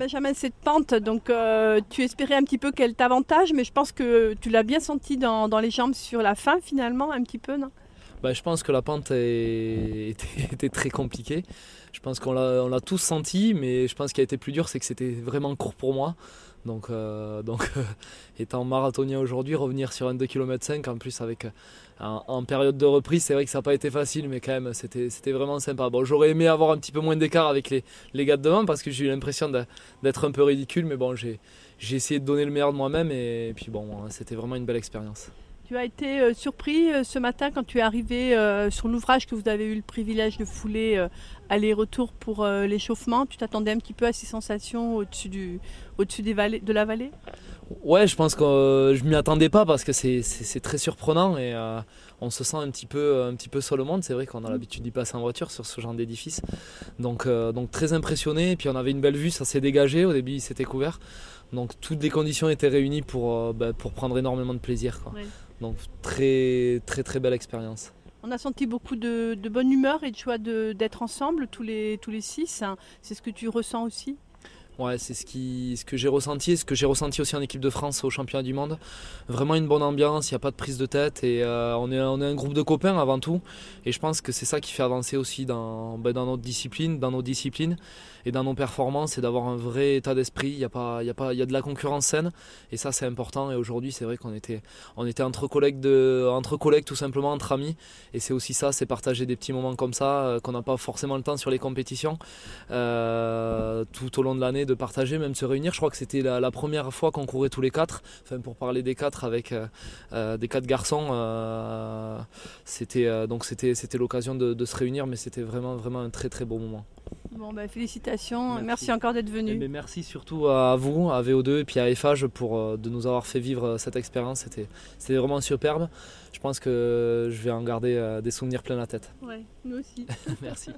Benjamin, cette pente, donc tu espérais un petit peu qu'elle t'avantage, mais je pense que tu l'as bien senti dans les jambes sur la fin finalement, un petit peu, non? Je pense que la pente était très compliquée. Je pense qu'on l'a tous senti, mais je pense ce qui a été plus dur, c'est que c'était vraiment court pour moi. Étant marathonien aujourd'hui, revenir sur un 2,5 km en plus en période de reprise, c'est vrai que ça n'a pas été facile, mais quand même c'était vraiment sympa. Bon, j'aurais aimé avoir un petit peu moins d'écart avec les gars de devant parce que j'ai eu l'impression d'être un peu ridicule, mais bon, j'ai essayé de donner le meilleur de moi-même et puis bon, c'était vraiment une belle expérience. Tu as été surpris ce matin quand tu es arrivé sur l'ouvrage que vous avez eu le privilège de fouler aller-retour pour l'échauffement. Tu t'attendais un petit peu à ces sensations au-dessus de la vallée? Ouais, je pense que je m'y attendais pas parce que c'est très surprenant et on se sent un petit peu seul au monde. C'est vrai qu'on a l'habitude d'y passer en voiture sur ce genre d'édifice. Donc très impressionné. Et puis on avait une belle vue, ça s'est dégagé. Au début, il s'était couvert. Donc toutes les conditions étaient réunies pour prendre énormément de plaisir, quoi. Oui. Donc très très très belle expérience. On a senti beaucoup de bonne humeur et de joie d'être ensemble, tous les six, hein. C'est ce que tu ressens aussi? Ouais, c'est ce que j'ai ressenti et ce que j'ai ressenti aussi en équipe de France au championnat du monde. Vraiment une bonne ambiance, il n'y a pas de prise de tête et on est un groupe de copains avant tout. Et je pense que c'est ça qui fait avancer aussi dans notre discipline, dans nos disciplines et dans nos performances, c'est d'avoir un vrai état d'esprit. Il y a de la concurrence saine et ça c'est important. Et aujourd'hui c'est vrai qu'on était entre collègues tout simplement, entre amis. Et c'est aussi ça, c'est partager des petits moments comme ça qu'on n'a pas forcément le temps sur les compétitions tout au long de l'année de partager, même se réunir. Je crois que c'était la première fois qu'on courait tous les quatre, enfin pour parler des quatre avec des quatre garçons, c'était l'occasion de se réunir, mais c'était vraiment un très très beau moment. Bon, félicitations, merci encore d'être venu. Mais merci surtout à vous, à VO2 et puis à Eiffage de nous avoir fait vivre cette expérience, c'était vraiment superbe. Je pense que je vais en garder des souvenirs plein la tête. Ouais, nous aussi. Merci.